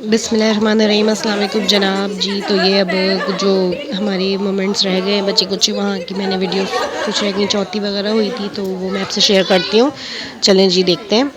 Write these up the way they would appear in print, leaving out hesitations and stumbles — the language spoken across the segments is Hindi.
बिस्मिल्लाहिर्रहमानिर्रहीम, अस्सलाम वालेकुम जनाब जी। तो ये अब जो हमारे मोमेंट्स रह गए बच्चे कुछ वहाँ की मैंने वीडियो कुछ रह गई, चौथी वगैरह हुई थी तो वो मैं आपसे शेयर करती हूँ। चलें जी देखते हैं।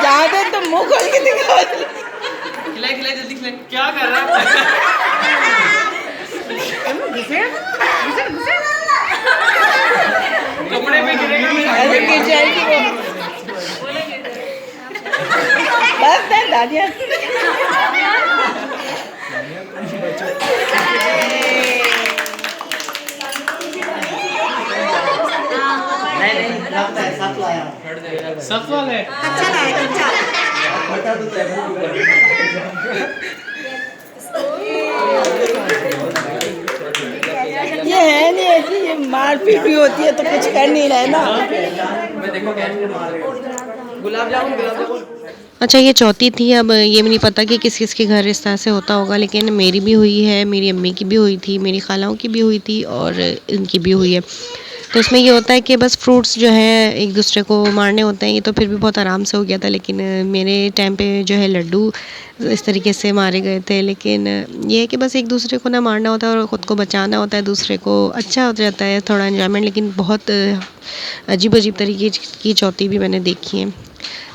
ज्यादा तो मुंह खोल के दिखाओ। खिलाए खिलाए जल्दी खिलाए। क्या कर रहा है? कपड़े में गिरेगा मेरा। ऐसे गिर जाएगी वो। बस दादिया। नहीं लगता है साथ लाया हूँ। सब वाले अच्छा लाया अच्छा। ये है नहीं ऐसी, ये मारपीट भी होती है तो कुछ कर नहीं रहे ना। मैं देखो क्या गुलाब जामुन अच्छा ये चौथी थी। अब ये नहीं पता कि किस किस के घर इस तरह से होता होगा, लेकिन मेरी भी हुई है, मेरी अम्मी की भी हुई थी, मेरी खालाओं की भी हुई थी और इनकी भी हुई है। तो इसमें ये होता है कि बस फ्रूट्स जो है एक दूसरे को मारने होते हैं। ये तो फिर भी बहुत आराम से हो गया था, लेकिन मेरे टाइम पे जो है लड्डू इस तरीके से मारे गए थे। लेकिन ये है कि बस एक दूसरे को ना मारना होता है और ख़ुद को बचाना होता है, दूसरे को अच्छा हो जाता है थोड़ा इन्जॉयमेंट। लेकिन बहुत अजीब अजीब तरीके की चौथी भी मैंने देखी है।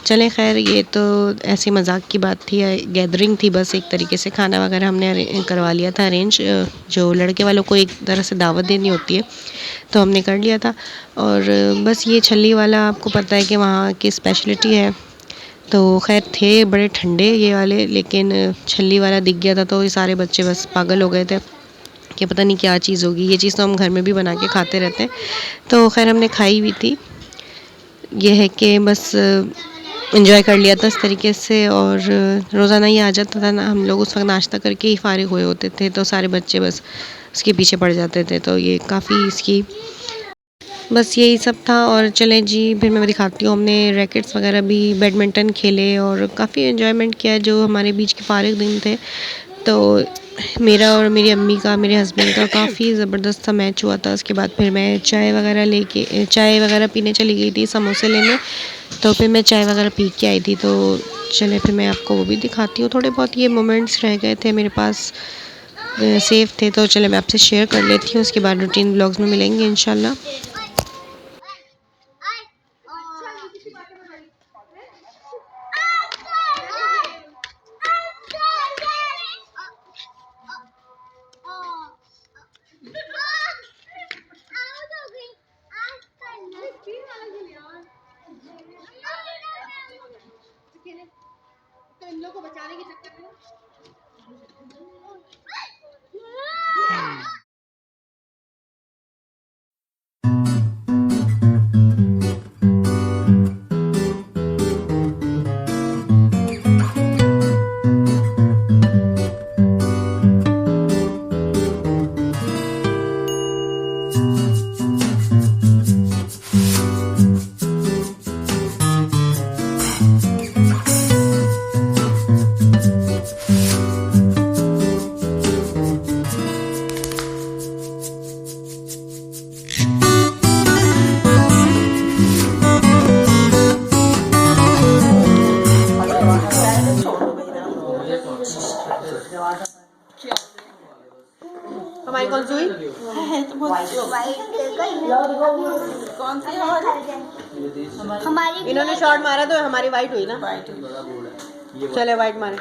चलें खैर, ये तो ऐसी मजाक की बात थी, गैदरिंग थी बस एक तरीके से। खाना वगैरह हमने करवा लिया था अरेंज, जो लड़के वालों को एक तरह से दावत देनी होती है तो हमने कर लिया था। और बस ये छल्ली वाला आपको पता है कि वहाँ की स्पेशलिटी है। तो खैर थे बड़े ठंडे ये वाले, लेकिन छल्ली वाला दिख गया था तो ये सारे बच्चे बस पागल हो गए थे कि पता नहीं क्या चीज़ होगी। ये चीज़ तो हम घर में भी बना के खाते रहते हैं। तो खैर हमने खाई हुई थी। ये है कि बस एंजॉय कर लिया था इस तरीके से। और रोज़ाना ये आ जाता था ना, हम लोग उस वक्त नाश्ता करके ही फारिग हुए होते थे तो सारे बच्चे बस उसके पीछे पड़ जाते थे। तो ये काफ़ी इसकी बस यही सब था। और चलें जी फिर मैं दिखाती हूँ। हमने रैकेट्स वगैरह भी बैडमिंटन खेले और काफ़ी एंजॉयमेंट किया जो हमारे बीच के फारिग दिन थे। तो मेरा और मेरी अम्मी का, मेरे हस्बैंड का काफ़ी ज़बरदस्त सा मैच हुआ था। उसके बाद फिर मैं चाय वगैरह पीने चली गई थी, समोसे लेने। तो फिर मैं चाय वगैरह पी के आई थी। तो चले फिर मैं आपको वो भी दिखाती हूँ। थोड़े बहुत ये मोमेंट्स रह गए थे मेरे पास, सेफ थे तो चले मैं आपसे शेयर कर लेती हूँ। उसके बाद रूटीन ब्लॉग्स में मिलेंगे इंशाल्लाह। तो इन लोगों को बचाने के चक्कर में हमारी कौन सी हुई? कौन सी हमारी? इन्होंने शॉट मारा तो हमारी वाइट हुई ना। चले वाइट मारे।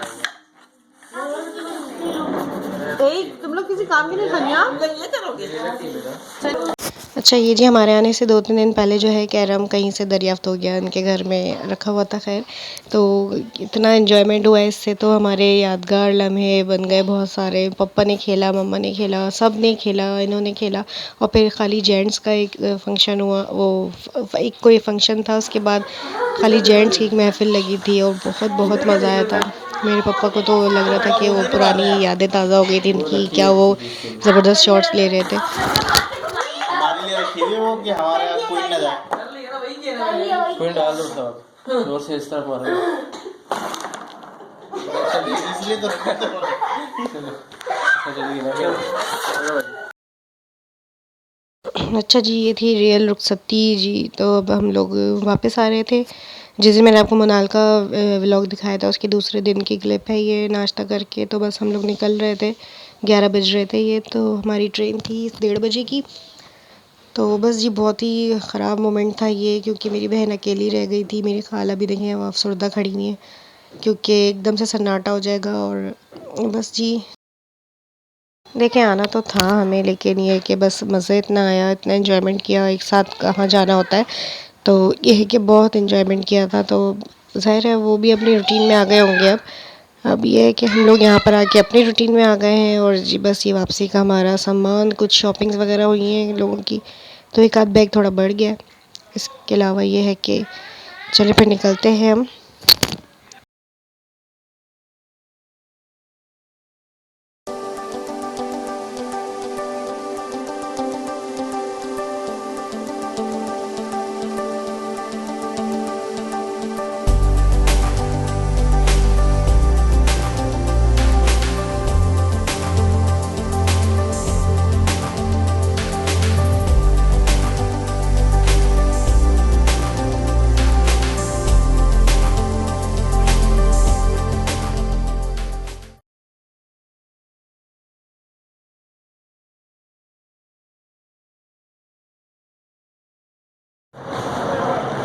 तुम लोग किसी काम के नहीं खनिया करोगे। अच्छा ये जी हमारे आने से 2-3 दिन पहले जो है कैरम कहीं से दरियाफ्त हो गया, उनके घर में रखा हुआ था। खैर तो इतना एंजॉयमेंट हुआ इससे, तो हमारे यादगार लम्हे बन गए बहुत सारे। पापा ने खेला, मम्मा ने खेला, सब ने खेला, इन्होंने खेला। और फिर खाली जेंट्स का एक फंक्शन हुआ, वो एक कोई फंक्शन था, उसके बाद खाली जेंट्स की एक महफिल लगी थी और बहुत बहुत मज़ा आया था। मेरे पापा को तो लग रहा था कि वो पुरानी यादें ताज़ा हो गई थी इनकी, क्या वो ज़बरदस्त शॉट्स ले रहे थे। हमारे लिए रखी हुई वो कि हमारे यहाँ कोई ना जाए। कोई डाल दो साहब, जोर से इस तरफ मारो। इसलिए तो अच्छा जी, ये थी रियल रुखसती जी। तो अब हम लोग वापस आ रहे थे। जिस दिन मैंने आपको मनाल का व्लॉग दिखाया था उसके दूसरे दिन की क्लिप है ये। नाश्ता करके तो बस हम लोग निकल रहे थे, 11 बज रहे थे। ये तो हमारी ट्रेन थी 1:30 बजे की। तो बस जी बहुत ही ख़राब मोमेंट था ये, क्योंकि मेरी बहन अकेली रह गई थी। मेरी खाला भी देखें वो अफसरदा खड़ी हुई है, क्योंकि एकदम से सन्नाटा हो जाएगा। और बस जी देखें आना तो था हमें, लेकिन ये कि बस मज़े इतना आया, इतना एंजॉयमेंट किया। एक साथ कहाँ जाना होता है, तो ये है कि बहुत एंजॉयमेंट किया था। तो ज़ाहिर है वो भी अपनी रूटीन में आ गए होंगे अब ये है कि हम लोग यहाँ पर आके अपनी रूटीन में आ गए हैं। और जी बस ये वापसी का हमारा सामान, कुछ शॉपिंग्स वगैरह हुई हैं लोगों की, तो एक आध बैग थोड़ा बढ़ गया। इसके अलावा ये है कि चले फिर निकलते हैं हम।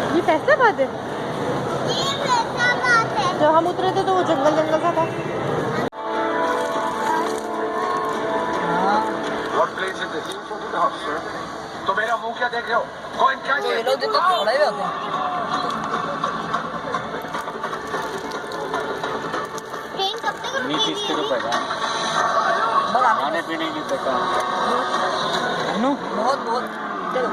ये फैसलाबाद है। जब हम उतरे थे तो वो जंगल जंगल सा था। तो मेरा मुंह क्या देख रहे हो? कौन क्या ये लोग तो थोड़ा ही होते हैं। ट्रेन कब तक नीचे इसके तो पैसा खाने पीने की पैसा बहुत बहुत चलो।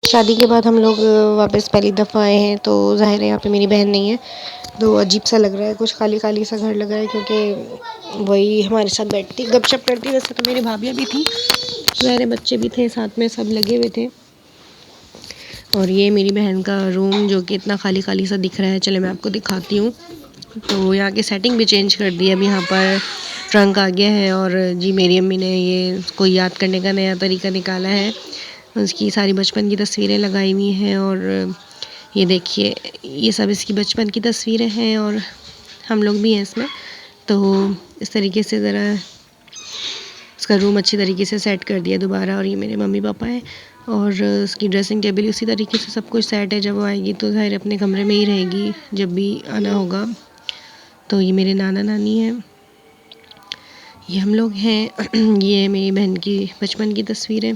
शादी के बाद हम लोग वापस पहली दफ़ा आए हैं, तो ज़ाहिर है यहाँ पे मेरी बहन नहीं है, तो अजीब सा लग रहा है, कुछ खाली खाली सा घर लग रहा है। क्योंकि वही हमारे साथ बैठती गपशप करती। वैसे तो मेरी भाभियाँ भी थी, ज़ाहिर है बच्चे भी थे साथ में, सब लगे हुए थे। और ये मेरी बहन का रूम जो कि इतना खाली खाली सा दिख रहा है, चले मैं आपको दिखाती हूँ। तो यहाँ की सेटिंग भी चेंज कर दी है। अब यहाँ पर ट्रंक आ गया है। और जी मेरी अम्मी ने ये कोई याद करने का नया तरीका निकाला है, उसकी सारी बचपन की तस्वीरें लगाई हुई हैं। और ये देखिए ये सब इसकी बचपन की तस्वीरें हैं, और हम लोग भी हैं इसमें। तो इस तरीके से ज़रा उसका रूम अच्छी तरीके से सेट कर दिया दोबारा। और ये मेरे मम्मी पापा हैं, और उसकी ड्रेसिंग टेबल उसी तरीके से सब कुछ सेट है। जब वो आएगी तो ज़ाहिर अपने कमरे में ही रहेगी जब भी आना होगा। तो ये मेरे नाना नानी हैं, ये हम लोग हैं। ये मेरी बहन की बचपन की तस्वीरें।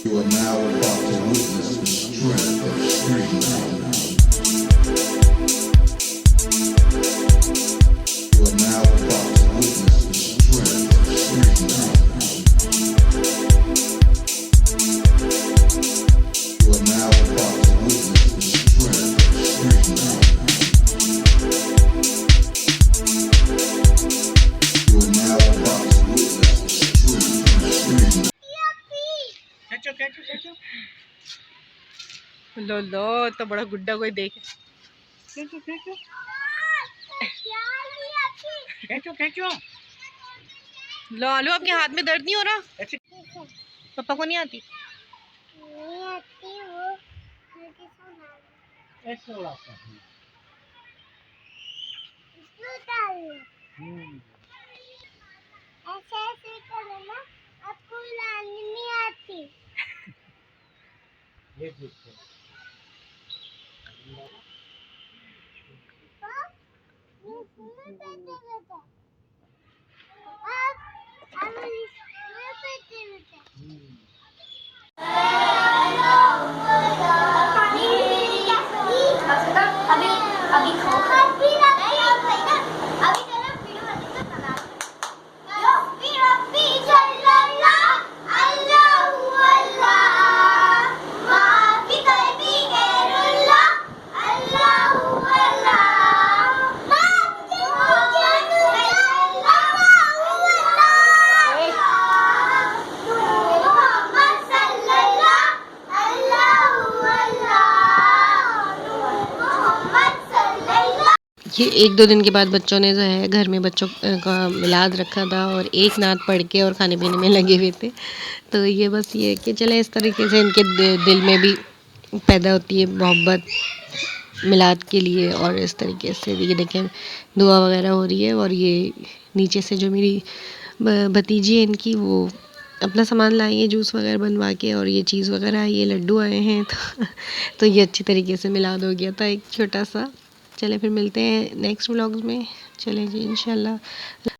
You are now about to witness the strength of street knowledge. You are now about to witness the strength of street knowledge. You are now about to witness the strength of street knowledge. You are now about to witness the strength of street knowledge. लो लो तो बड़ा गुड्डा कोई देखे। लो आलू आपके हाथ में दर्द नहीं हो रहा? पापा को नहीं आती? ऐसे ऐसे करो ना, अब ये 1-2 दिन के बाद बच्चों ने जो है घर में बच्चों का मिलाद रखा था और एक नात पढ़ के और खाने पीने में लगे हुए थे। तो ये बस ये कि चले इस तरीके से इनके दिल में भी पैदा होती है मोहब्बत मिलाद के लिए। और इस तरीके से ये देखें दुआ वगैरह हो रही है। और ये नीचे से जो मेरी भतीजी है इनकी, वो अपना सामान लाई है जूस वगैरह बनवा के, और ये चीज़ वगैरह ये लड्डू आए हैं तो ये अच्छी तरीके से मिलाद हो गया था एक छोटा सा। चले फिर मिलते हैं नेक्स्ट व्लॉग्स में। चले जी इंशाल्लाह।